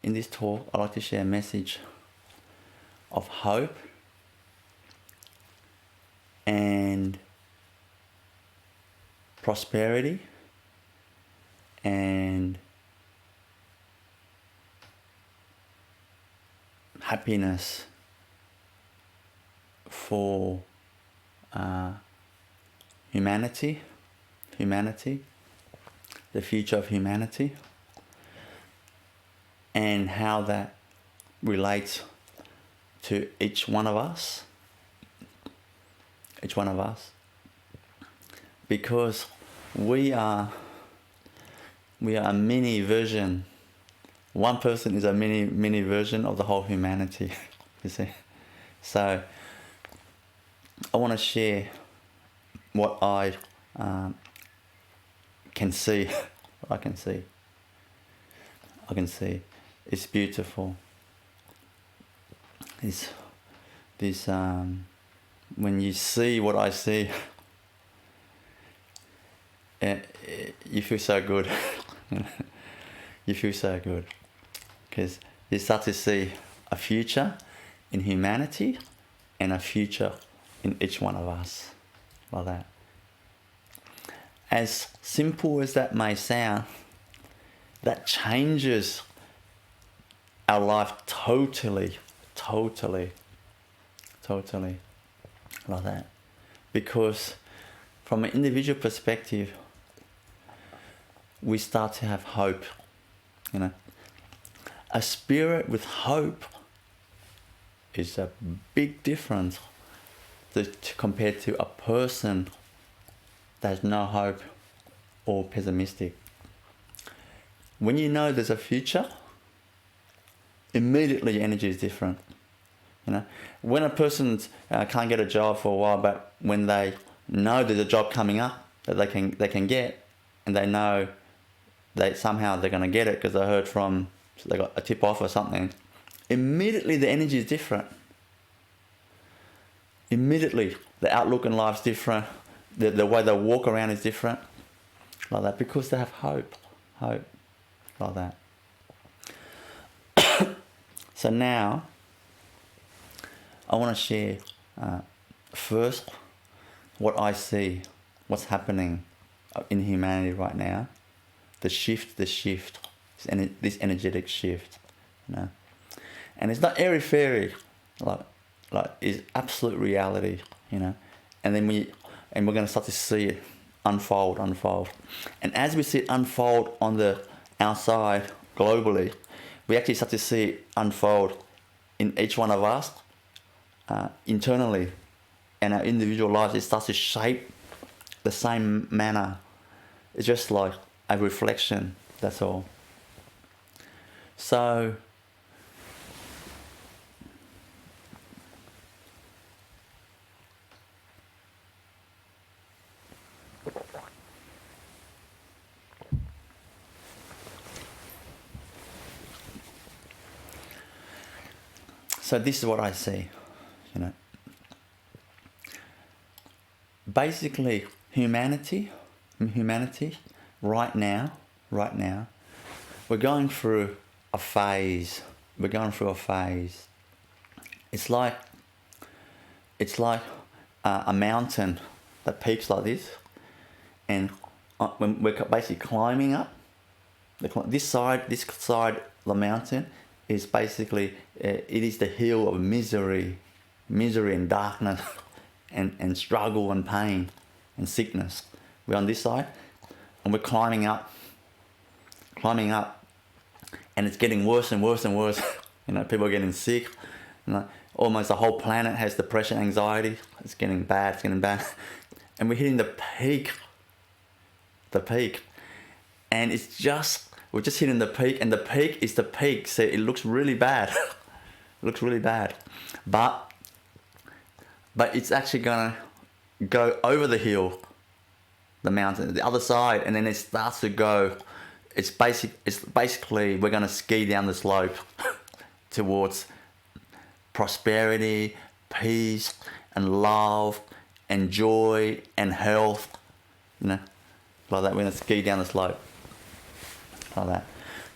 in this talk, I'd like to share a message of hope and prosperity and happiness for humanity, the future of humanity, and how that relates to each one of us, because we are a mini version. One person is a mini version of the whole humanity, you see. So I want to share what I can see. I can see. It's beautiful. This when you see what I see, you feel so good. You feel so good because you start to see a future in humanity and a future in each one of us, like that. As simple as that may sound, that changes our life totally, like that. Because from an individual perspective, we start to have hope, you know. A spirit with hope is a big difference compared to a person that has no hope or pessimistic. When you know there's a future, immediately your energy is different. You know, when a person can't get a job for a while, but when they know there's a job coming up that they can get, and they know they're going to get it because they heard from, so they got a tip off or something, immediately the energy is different. Immediately the outlook in life's different. The way they walk around is different, like that, because they have hope, like that. So now, I want to share first what I see, what's happening in humanity right now, the shift, this energetic shift, you know. And it's not airy-fairy, like it's absolute reality, you know. And then we're going to start to see it unfold. And as we see it unfold on the outside globally, we actually start to see it unfold in each one of us internally, and our individual lives. It starts to shape the same manner. It's just like a reflection, that's all. So this is what I see, you know. Basically, humanity, right now, we're going through a phase. It's like a mountain that peaks like this, and when we're basically climbing up, this side of the mountain is basically, it is the hill of misery and darkness and struggle and pain and sickness. We're on this side and we're climbing up, and it's getting worse and worse. You know, people are getting sick. You know, almost the whole planet has depression, anxiety. It's getting bad. And we're hitting the peak. And we're just hitting the peak, and the peak is the peak. So it looks really bad. But it's actually gonna go over the hill, the mountain, the other side, and then it starts to go. It's basically we're gonna ski down the slope towards prosperity, peace, and love, and joy, and health. You know, like that. We're gonna ski down the slope, like that.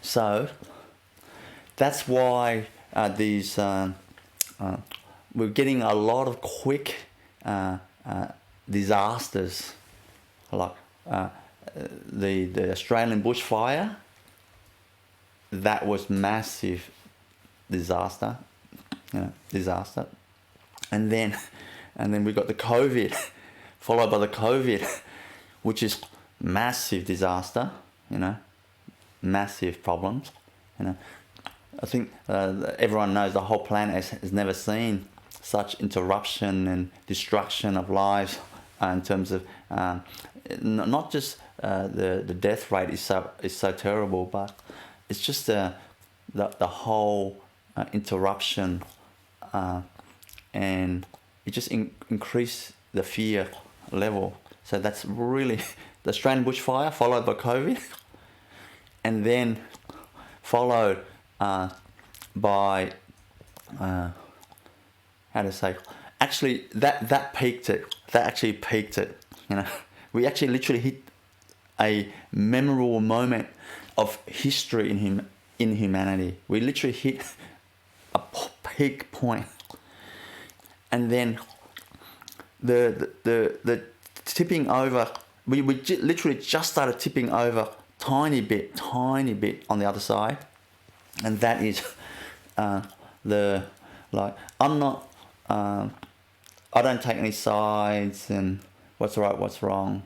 So that's why we're getting a lot of quick disasters, like the Australian bushfire. That was massive disaster, disaster, and then we got the COVID, followed by the COVID, which is massive disaster, massive problems, I think everyone knows the whole planet has never seen such interruption and destruction of lives in terms of not just the death rate is so terrible, but it's just the whole interruption, and it just increased the fear level. So that's really the Australian bushfire followed by COVID, and then followed by how to say, actually that peaked it. That actually peaked it. We actually literally hit a memorable moment of history in humanity. We literally hit a peak point, and then the tipping over. We literally just started tipping over tiny bit on the other side, and that is I'm not. I don't take any sides and what's right, what's wrong.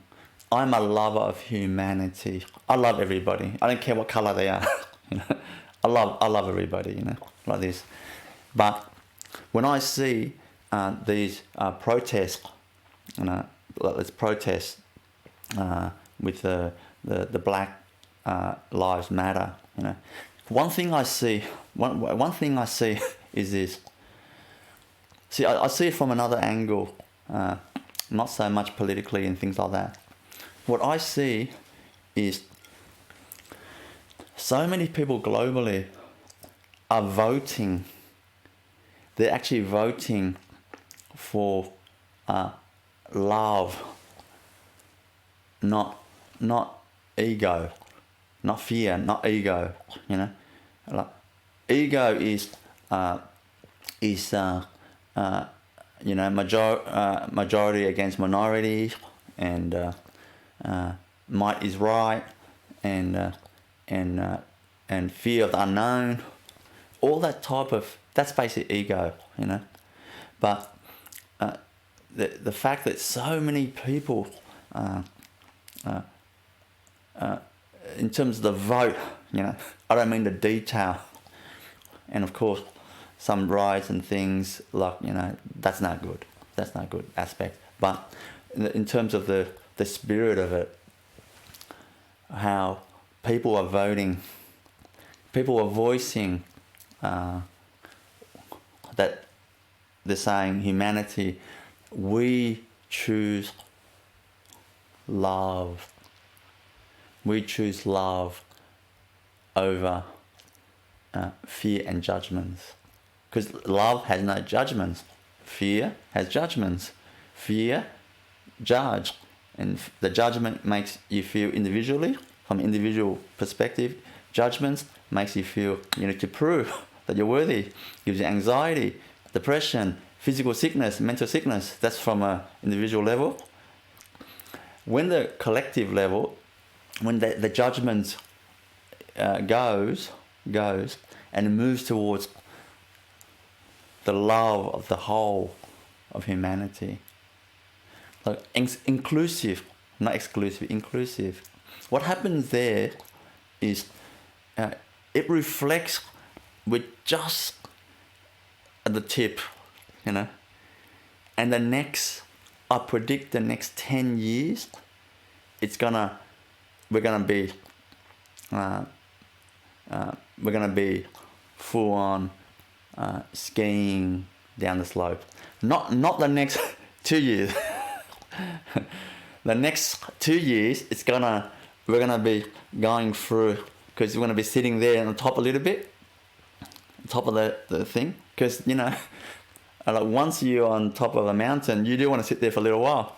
I'm a lover of humanity. I love everybody. I don't care what color they are. I love everybody. Like this. But when I see these protests, let's protest with the Black Lives Matter. One thing I see is this. See, I see it from another angle, not so much politically and things like that. What I see is so many people globally are voting. They're actually voting for love, not ego, not fear, not ego. Like, ego is majority against minority, and might is right, and fear of the unknown, all that type of, that's basic ego, But the fact that so many people, in terms of the vote, I don't mean the detail, and of course some rights and things like, that's not good. That's not a good aspect. But in terms of the spirit of it, how people are voting, people are voicing that they're saying, humanity, we choose love. We choose love over fear and judgments. Because love has no judgments. Fear has judgments. Fear judge. And the judgment makes you feel individually, from an individual perspective. Judgments makes you feel you need to prove that you're worthy. Gives you anxiety, depression, physical sickness, mental sickness. That's from an individual level. When the collective level, when the judgment goes and moves towards the love of the whole of humanity. Like inclusive, not exclusive, inclusive. What happens there is it reflects with just at the tip, and I predict the next 10 years, we're gonna be full on skiing down the slope. Not the next 2 years. The next 2 years, we're gonna be going through, because we're gonna be sitting there on the top a little bit, top of the thing, because like once you're on top of a mountain, you do want to sit there for a little while.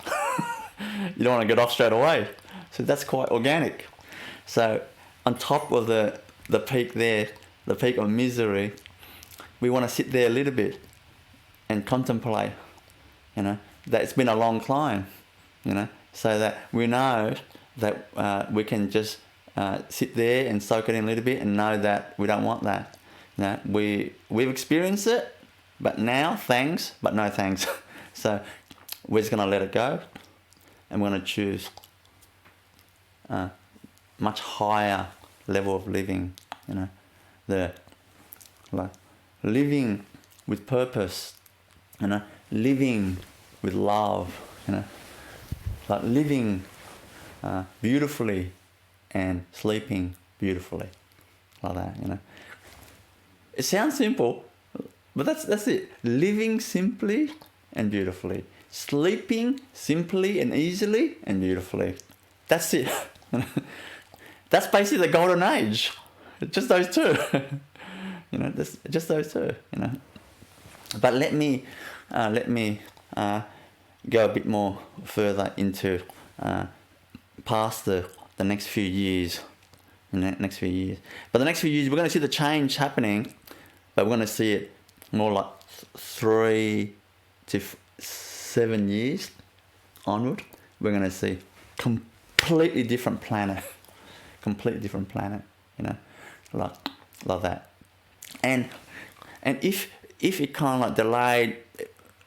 You don't want to get off straight away. So that's quite organic. So on top of the peak there, the peak of misery, we want to sit there a little bit and contemplate, that it's been a long climb, so that we know that we can just sit there and soak it in a little bit and know that we don't want that. We've experienced it, but now thanks, but no thanks. So we're just going to let it go, and we're going to choose a much higher level of living, living with purpose, living with love, living beautifully and sleeping beautifully, like that, It sounds simple, but that's it. Living simply and beautifully. Sleeping simply and easily and beautifully. That's it. That's basically the golden age. Just those two. Just those two, But let me go a bit more further into past the next few years. Next few years. But the next few years, we're going to see the change happening, but we're going to see it more like 3 to 7 years onward. We're going to see completely different planet, like that. And if it kind of like delayed,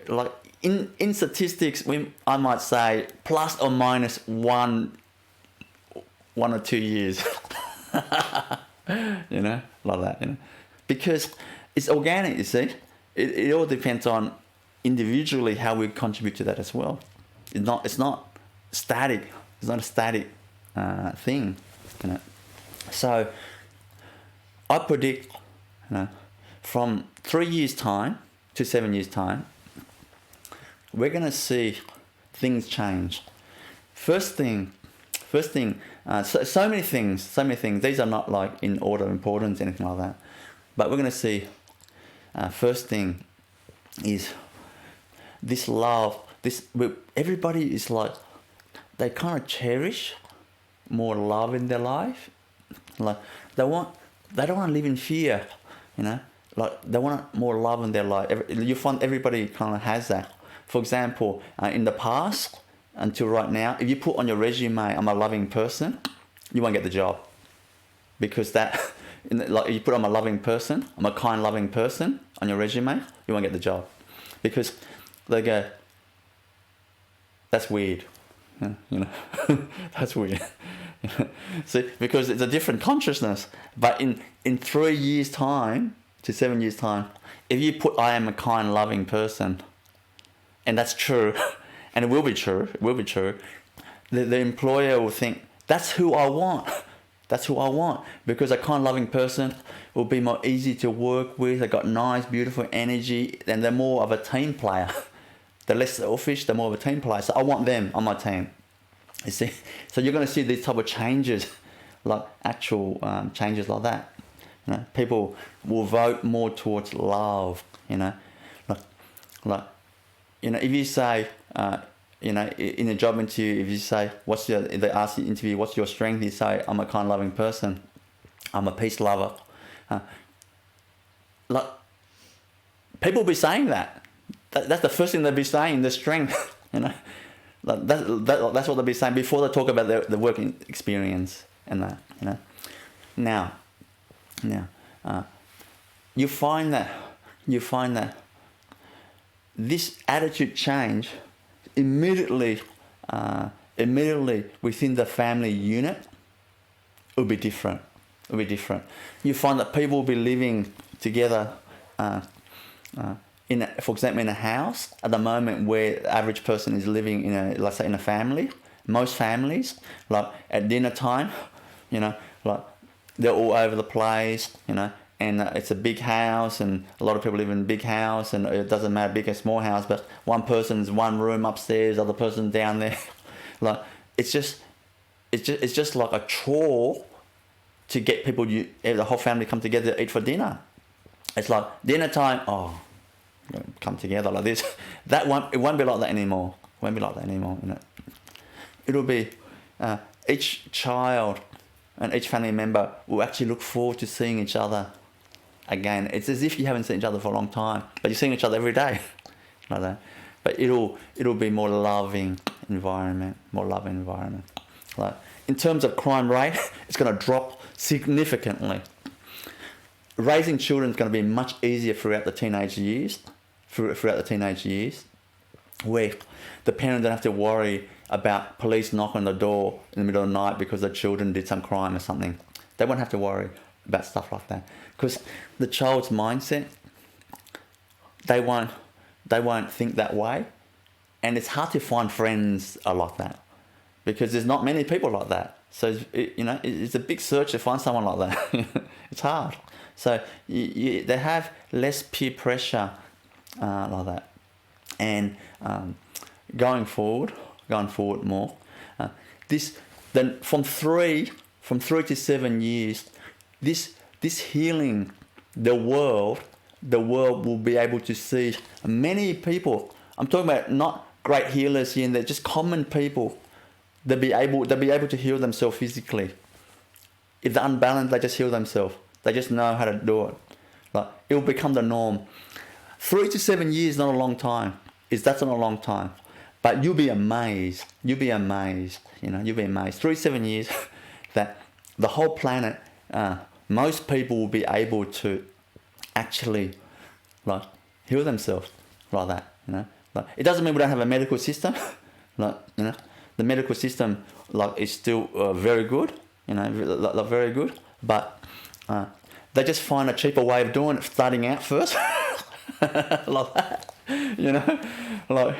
like in statistics, I might say plus or minus one or 2 years, like that, because it's organic. You see, it all depends on individually how we contribute to that as well. It's not static. It's not a static thing, So I predict, from 3 years' time to 7 years' time, we're going to see things change. First thing, so many things. These are not like in order of importance, anything like that. But we're going to see, first thing is this love. Everybody is like, they kind of cherish more love in their life. Like they don't want to live in fear, Like they want more love in their life. You find everybody kind of has that. For example, in the past until right now, if you put on your resume, "I'm a loving person," you won't get the job, because like you put "I'm a loving person," "I'm a kind, loving person" on your resume, you won't get the job, because they go, "That's weird," That's weird. See, because it's a different consciousness. But in 3 years' time to 7 years' time, if you put "I am a kind, loving person," and that's true, and it will be true, the employer will think, that's who I want, because a kind, loving person will be more easy to work with. They've got nice, beautiful energy, and they're more of a team player. They're less selfish, they're more of a team player. So I want them on my team. You see, so you're going to see these type of changes, like actual changes like that. People will vote more towards love. If you say, in a job interview, if you say, they ask you interview, what's your strength? You say, "I'm a kind, loving person. I'm a peace lover." People will be saying that. That's the first thing they'll be saying. The strength, That's what they'll be saying before they talk about the working experience and that. Now, you find that this attitude change immediately within the family unit will be different. You find that people will be living together, for example, in a house at the moment, where the average person is living let's say in a family. Most families, like at dinner time, like they're all over the place, and it's a big house, and a lot of people live in a big house, and it doesn't matter big or small house, but one person's one room upstairs, other person down there. Like it's just like a chore to get people, the whole family come together to eat for dinner. It's like dinner time. Oh, come together like this. It won't be like that anymore. It'll be each child and each family member will actually look forward to seeing each other again. It's as if you haven't seen each other for a long time, but you're seeing each other every day, like that. But it'll be more loving environment, Like in terms of crime rate, it's going to drop significantly. Raising children is going to be much easier throughout the teenage years, where the parents don't have to worry about police knocking on the door in the middle of the night because the children did some crime or something. They won't have to worry about stuff like that, because the child's mindset, they won't think that way, and it's hard to find friends like that, because there's not many people like that. So it's a big search to find someone like that. It's hard. So they have less peer pressure like that, and going forward more. Then from 3 to 7 years, this healing, the world will be able to see many people. I'm talking about not great healers here and there, just common people. They'll be able to heal themselves physically. If they're unbalanced, they just heal themselves. They just know how to do it. Like, it will become the norm. 3 to 7 years is not a long time. That's not a long time. But you'll be amazed. You'll be amazed. 3 to 7 years that the whole planet, most people will be able to actually heal themselves like that. Like, it doesn't mean we don't have a medical system. The medical system is still very good. Very good. But they just find a cheaper way of doing it, starting out first. Like that. Like,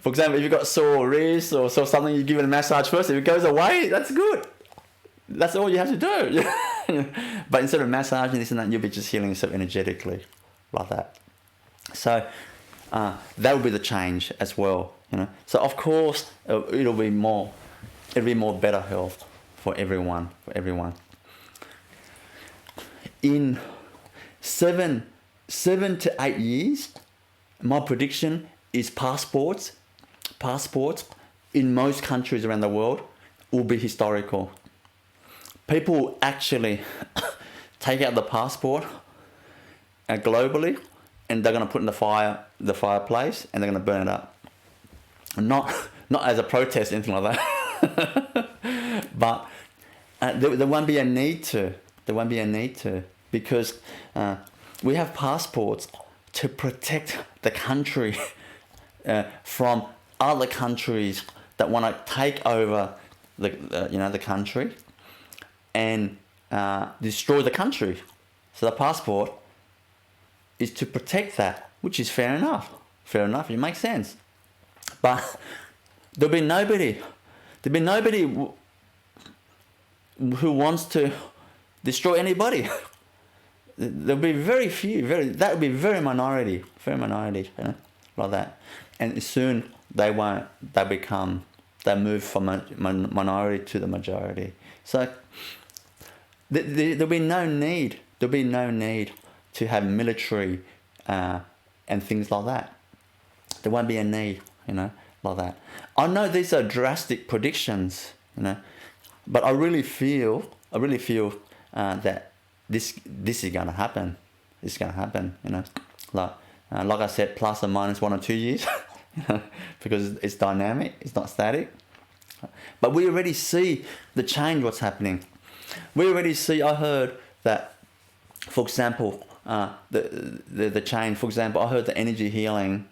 for example, if you've got sore wrist or something, you give it a massage first. If it goes away, that's good. That's all you have to do. But instead of massaging this and that, you'll be just healing yourself energetically, like that. So that will be the change as well. So of course it'll be more better health for everyone. In 7 to 8 years, my prediction is passports in most countries around the world will be historical. People will actually take out the passport globally, and they're going to put in the fireplace, and they're going to burn it up. Not as a protest, anything like that. But there won't be a need to. Because we have passports to protect the country from other countries that want to take over the country and destroy the country. So the passport is to protect that, which is fair enough. It makes sense. But there'll be nobody who wants to destroy anybody. There'll be very few. That will be very minority. Like that. And soon they move from a minority to the majority. So there'll be no need to have military and things like that. There won't be a need, like that. I know these are drastic predictions, but I really feel that this is going to happen. Like I said, plus or minus 1 or 2 years, because it's dynamic, it's not static. But we already see the change, what's happening. We already see. I heard that, for example, the change. For example, I heard the energy healing.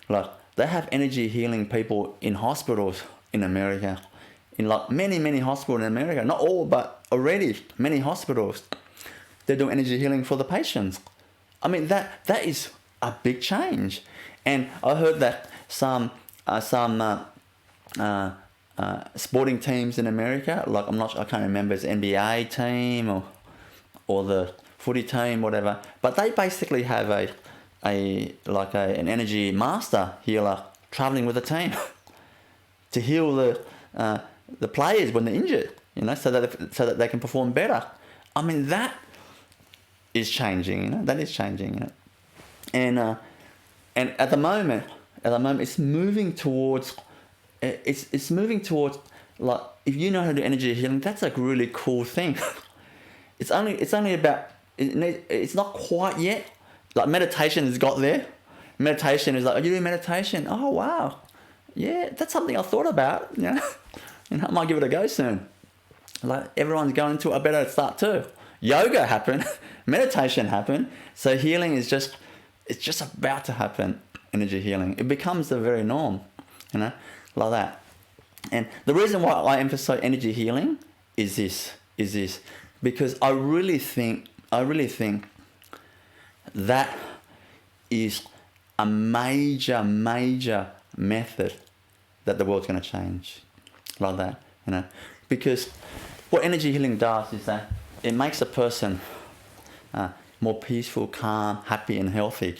Like they have energy healing people in hospitals in America, in like many hospitals in America. Not all, but already many hospitals. They're doing energy healing for the patients. I mean that is a big change. And I heard that some sporting teams in America, like I can't remember, it's NBA team or the footy team, whatever. But they basically have an energy master healer traveling with the team to heal the players when they're injured, so that they can perform better. I mean that is changing, that is changing, and at the moment it's moving towards like, if you know how to do energy healing, that's a really cool thing. It's only about, it's not quite yet. Like meditation has got there. Meditation is like, oh, you do meditation? Oh wow, yeah, that's something I thought about. I might give it a go soon. Like everyone's going to it, I better start too. Yoga happened, meditation happened. So healing is it's just about to happen. Energy healing, it becomes the very norm, like that. And the reason why I emphasize energy healing is this, because I really think that is a major method that the world's going to change, like that, because what energy healing does is that it makes a person more peaceful, calm, happy and healthy.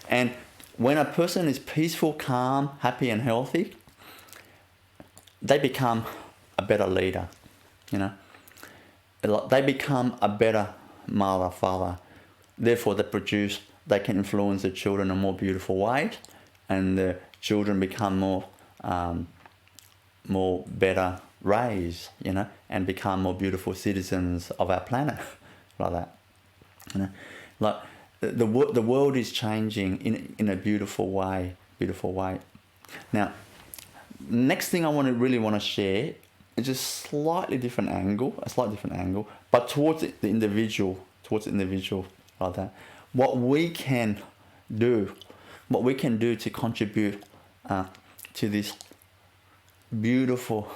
And when a person is peaceful, calm, happy and healthy, they become a better leader, They become a better mother, father. Therefore, they can influence their children in a more beautiful way, and the children become more better raised, and become more beautiful citizens of our planet, like that, Like the world is changing in a beautiful way. Now, next thing I really want to share is a slightly different angle, but towards the individual, like that. What we can do to contribute to this beautiful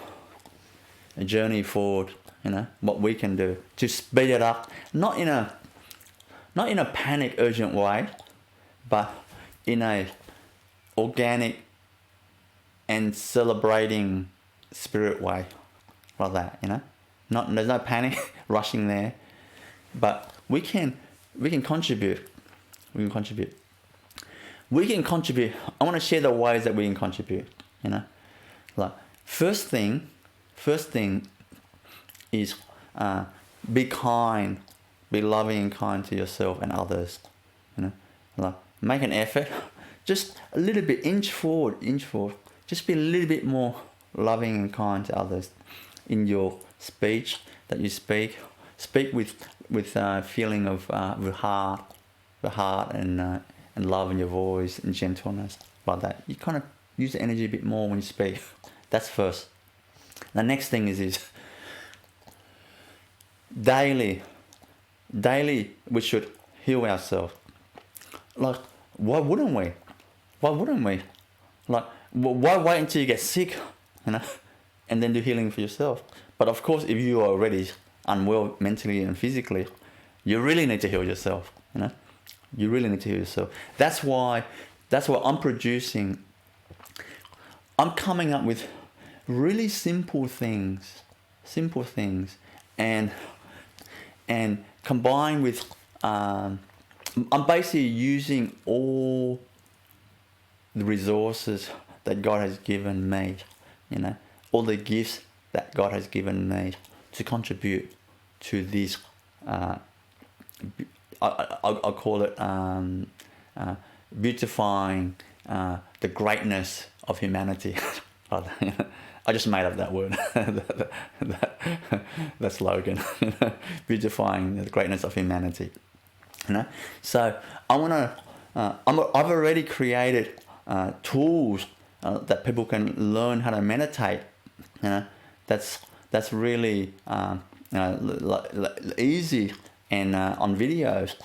journey forward, what we can do to speed it up, not in a panic, urgent way, but in a organic and celebrating spirit way, like that, there's no panic, rushing there, but we can contribute. I want to share the ways that we can contribute, Like, first thing is be kind, be loving and kind to yourself and others, Like, make an effort, just a little bit, inch forward, just be a little bit more loving and kind to others in your speech that you speak with feeling of the heart and love in your voice and gentleness, like that. You kind of use the energy a bit more when you speak. That's first. The next thing is daily we should heal ourselves. Like, why wouldn't we? Like, why wait until you get sick, and then do healing for yourself? But of course, if you are already unwell mentally and physically, you really need to heal yourself, You really need to heal yourself. That's why I'm coming up with really simple things, and combined with, I'm basically using all the resources that God has given me, all the gifts that God has given me to contribute to this, I'll call it beautifying the greatness of humanity. I just made up that word, that slogan, beautifying the greatness of humanity. So I want to. I've already created tools that people can learn how to meditate. That's really easy, and on videos.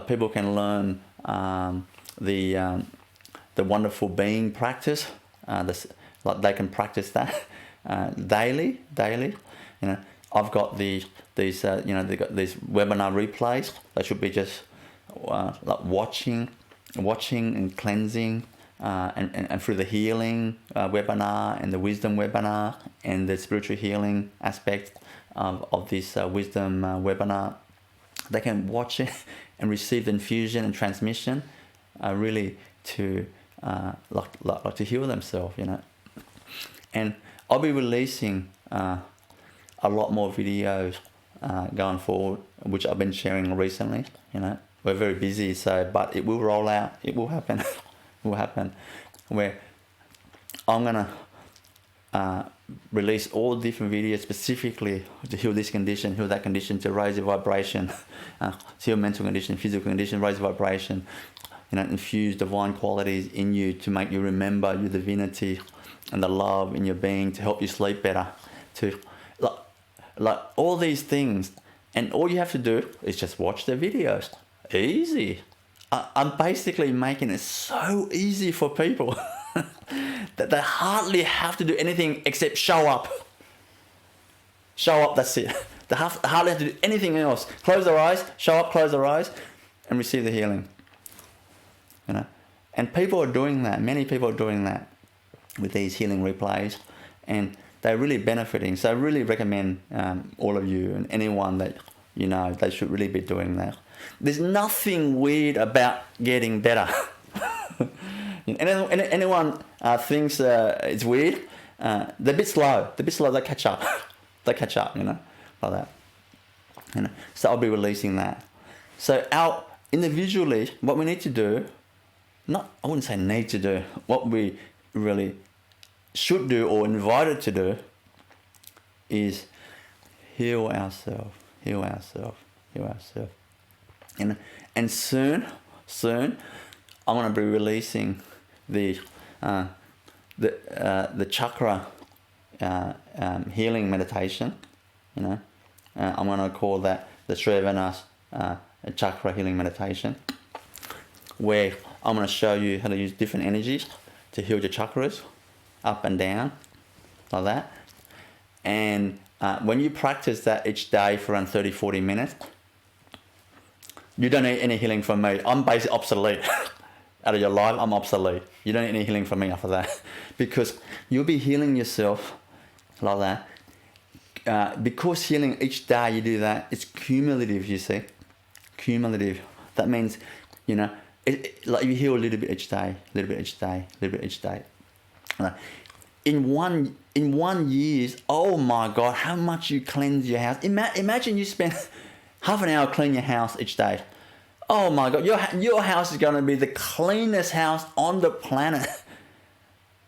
People can learn the wonderful being practice. They can practice that daily. I've got they've got these webinar replays. They should be just like watching and cleansing, and through the healing webinar and the wisdom webinar and the spiritual healing aspect of this wisdom webinar. They can watch it and receive the infusion and transmission, really to like to heal themselves, And I'll be releasing a lot more videos going forward, which I've been sharing recently. We're very busy, but it will roll out. It will happen. Where I'm gonna release all different videos specifically to heal this condition, heal that condition, to raise your vibration, to heal mental condition, physical condition, raise your vibration, infuse divine qualities in you to make you remember your divinity and the love in your being, to help you sleep better, to like all these things. And all you have to do is just watch the videos. Easy. I'm basically making it so easy for people that they hardly have to do anything except show up. Show up, that's it. They hardly have to do anything else. Close their eyes, show up, close their eyes, and receive the healing. And people are doing that. Many people are doing that with these healing replays, and they're really benefiting. So I really recommend all of you and anyone that they should really be doing that. There's nothing weird about getting better. Anyone thinks it's weird, they're a bit slow. They catch up. Like that. So I'll be releasing that. So individually, what we need to do, I wouldn't say need to do, what we really should do or invited to do is heal ourselves. And soon I'm going to be releasing the chakra healing meditation. I'm going to call that the Sri Avinash chakra healing meditation, where I'm going to show you how to use different energies to heal your chakras up and down, like that. And when you practice that each day for around 30-40 minutes, you don't need any healing from me. I'm basically obsolete. Out of your life, I'm obsolete. You don't need any healing from me after that. Because you'll be healing yourself like that. Because healing each day you do that, it's cumulative, you see. Cumulative. That means, like you heal a little bit each day, a little bit each day, a little bit each day. In 1 year, oh my God, how much you cleanse your house. Imagine you spend half an hour cleaning your house each day. Oh my God, your house is going to be the cleanest house on the planet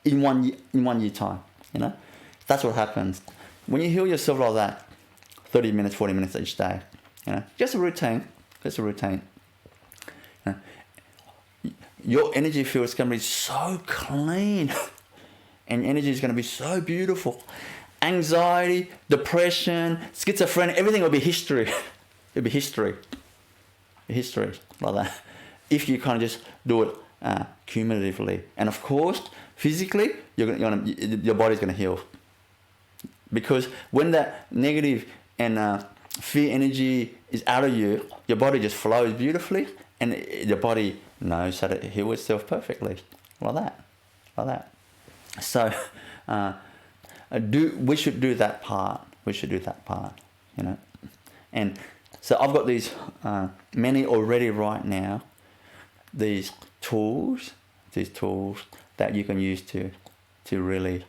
in 1 year time. That's what happens when you heal yourself like that. 30 minutes, 40 minutes each day. Just a routine. Your energy field is going to be so clean, and energy is going to be so beautiful. Anxiety, depression, schizophrenia, everything will be history. It'll be history like that. If you kind of just do it cumulatively, and of course, physically, your body's going to heal. Because when that negative and fear energy is out of you, your body just flows beautifully, and your body knows how to heal itself perfectly, like that. So we should do that part. And so I've got these many already right now. These tools that you can use to really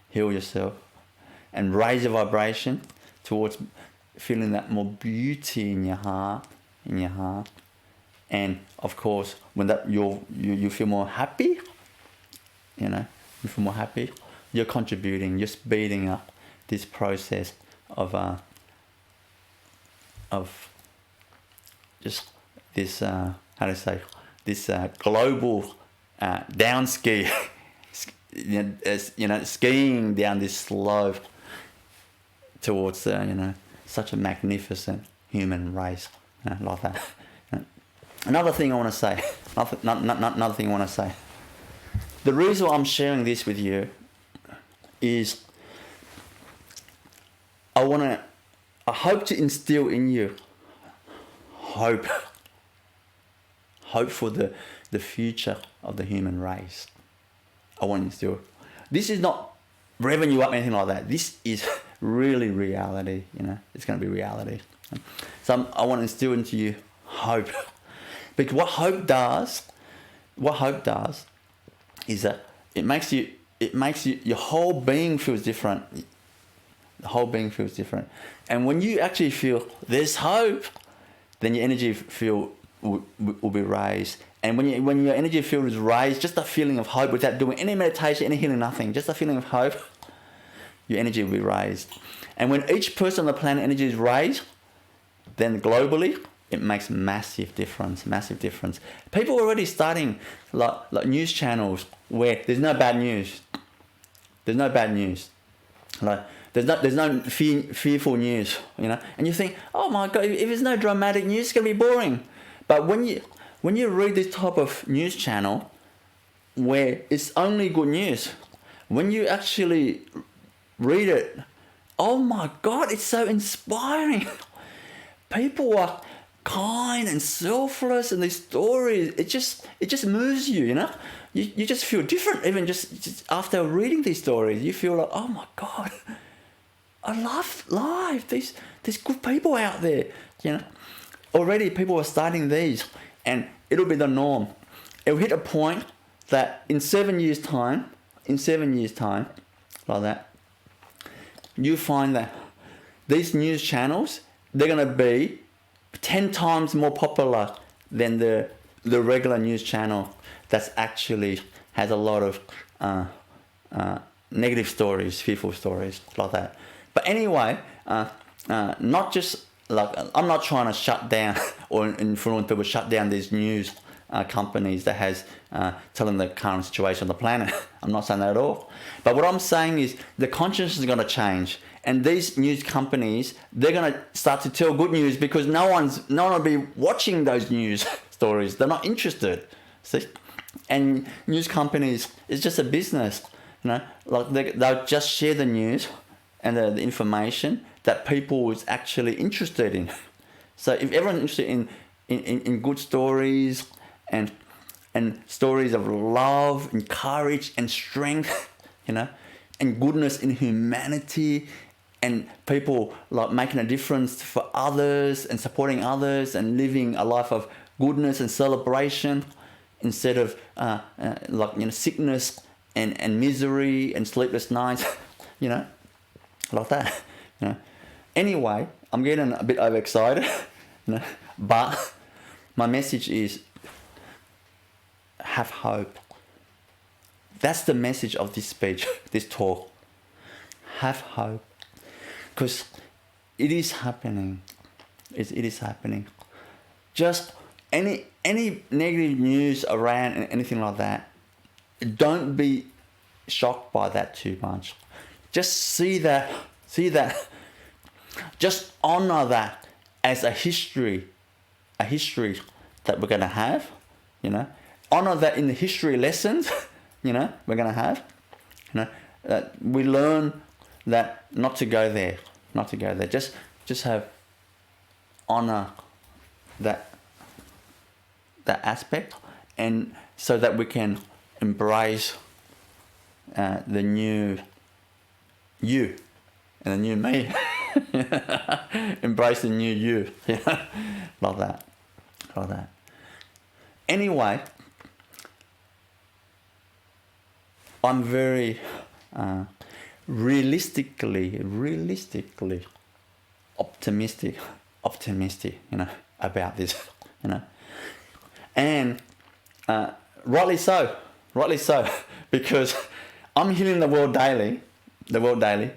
heal yourself and raise your vibration towards feeling that more beauty in your heart. And of course, when that you feel more happy, you're contributing, you're speeding up this process of just this this global down ski, skiing down this slope towards such a magnificent human race, like that. Another thing I want to say. The reason why I'm sharing this with you is I hope to instill in you hope for the future of the human race. I want to instill. This is not revving you up, anything like that. This is really reality. It's going to be reality. So I want to instill into you hope, because what hope does is that it makes you your whole being feels different. The whole being feels different. And when you actually feel there's hope, then your energy field will be raised. And when your energy field is raised, just a feeling of hope without doing any meditation, any healing, nothing, just a feeling of hope, your energy will be raised. And when each person on the planet energy is raised, then globally, it makes massive difference. People are already starting like news channels where there's no bad news. Like there's no fearful news, And you think, oh my God, if there's no dramatic news, it's gonna be boring. But when you read this type of news channel where it's only good news, when you actually read it, oh my God, it's so inspiring. People are kind and selfless, and these stories, it just moves you, You just feel different, even just after reading these stories. You feel like, oh my God, I love life. There's good people out there, Already people are starting these, and it'll be the norm. It'll hit a point that in 7 years' time, like that, you find that these news channels, they're going to be 10 times more popular than the regular news channel that's actually has a lot of negative stories, fearful stories, like that. But anyway, not just like, I'm not trying to shut down or influence people shut down these news companies that has telling the current situation on the planet. I'm not saying that at all. But what I'm saying is the consciousness is going to change. And these news companies, they're going to start to tell good news because no one will be watching those news stories. They're not interested. See? And news companies, it's just a business. Like they'll just share the news and the information that people is actually interested in. So if everyone's interested in good stories and stories of love and courage and strength, and goodness in humanity, and people like making a difference for others and supporting others and living a life of goodness and celebration instead of sickness and misery and sleepless nights, like that. Anyway, I'm getting a bit overexcited, but my message is have hope. That's the message of this speech, this talk. Have hope. Because it is happening. It is happening. Just any negative news around and anything like that, don't be shocked by that too much. Just see that. Just honor that as a history that we're going to have, Honor that in the history lessons, we're going to have, that we learn that not to go there. Just have honor that aspect, and so that we can embrace the new you and the new me. Embrace the new you. Like that. Anyway, I'm very realistically optimistic, about this, and rightly so, because I'm healing the world daily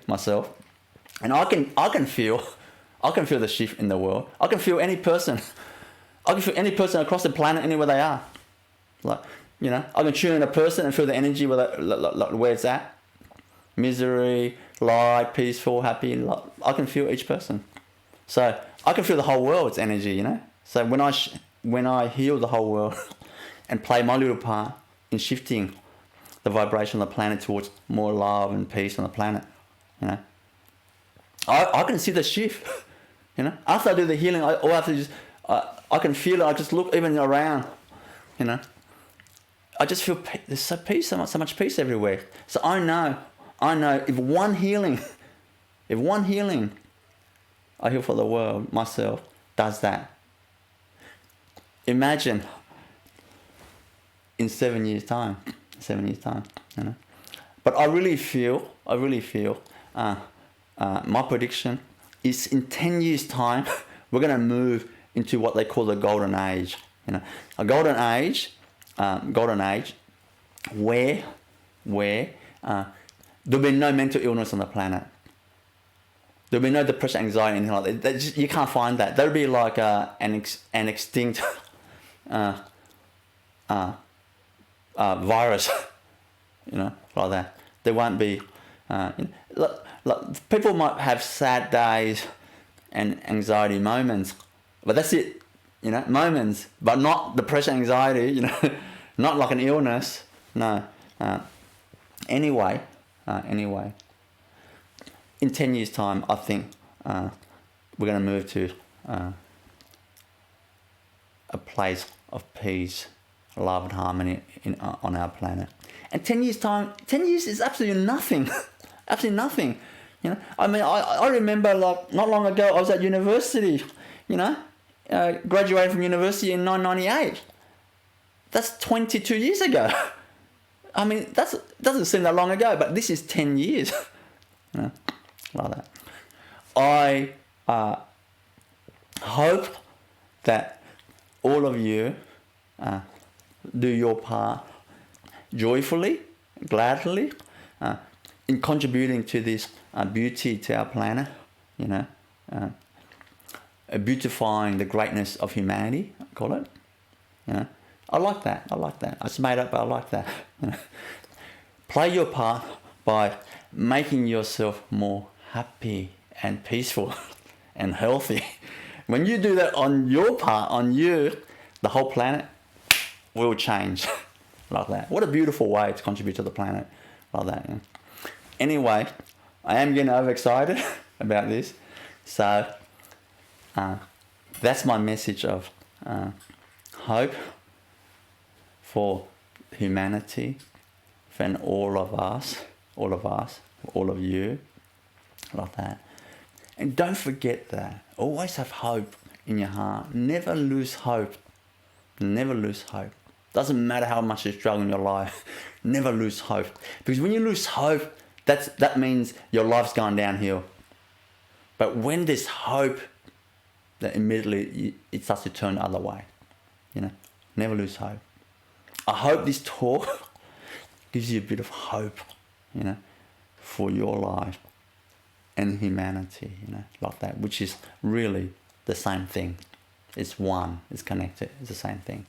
myself, and I can feel the shift in the world. I can feel any person across the planet, anywhere they are. Like, I can tune in a person and feel the energy where it's at. Misery, light, peaceful, happy. I can feel each person. So I can feel the whole world's energy, So when I heal the whole world and play my little part in shifting the vibration of the planet towards more love and peace on the planet, I can see the shift, After I do the healing, I can feel it. I just look even around, I just feel there's so much peace everywhere. So I know if one healing, I heal for the world, myself, does that. Imagine in 7 years' time, But I really feel, my prediction is in 10 years' time, we're going to move into what they call the golden age. A golden age where there'll be no mental illness on the planet. There'll be no depression, anxiety, anything like that. You can't find that. That'll be like an extinct virus, like that. There won't be. People might have sad days and anxiety moments, but that's it. Moments, but not depression, anxiety. Not like an illness. No. Anyway, in 10 years' time, I think we're going to move to a place of peace, love, and harmony on our planet. And 10 years' time, 10 years is absolutely nothing. Absolutely nothing. I remember like not long ago I was at university. Graduated from university in 1998. That's 22 years ago. That doesn't seem that long ago, but this is 10 years. Like that. I hope that all of you do your part joyfully, gladly, in contributing to this beauty to our planet, beautifying the greatness of humanity, I call it. I like that. It's made up, but I like that. Play your part by making yourself more happy and peaceful and healthy. When you do that on your part, on you, the whole planet will change. Like that. What a beautiful way to contribute to the planet. Like that. Anyway, I am getting overexcited about this. So, that's my message of hope for humanity, for all of us, all of you, like that. And don't forget that. Always have hope in your heart. Never lose hope. Never lose hope. Doesn't matter how much you struggle in your life. Never lose hope. Because when you lose hope, that means your life's gone downhill. But when there's hope, that immediately it starts to turn the other way. Never lose hope. I hope this talk gives you a bit of hope, for your life and humanity, like that, which is really the same thing. It's one, it's connected, it's the same thing.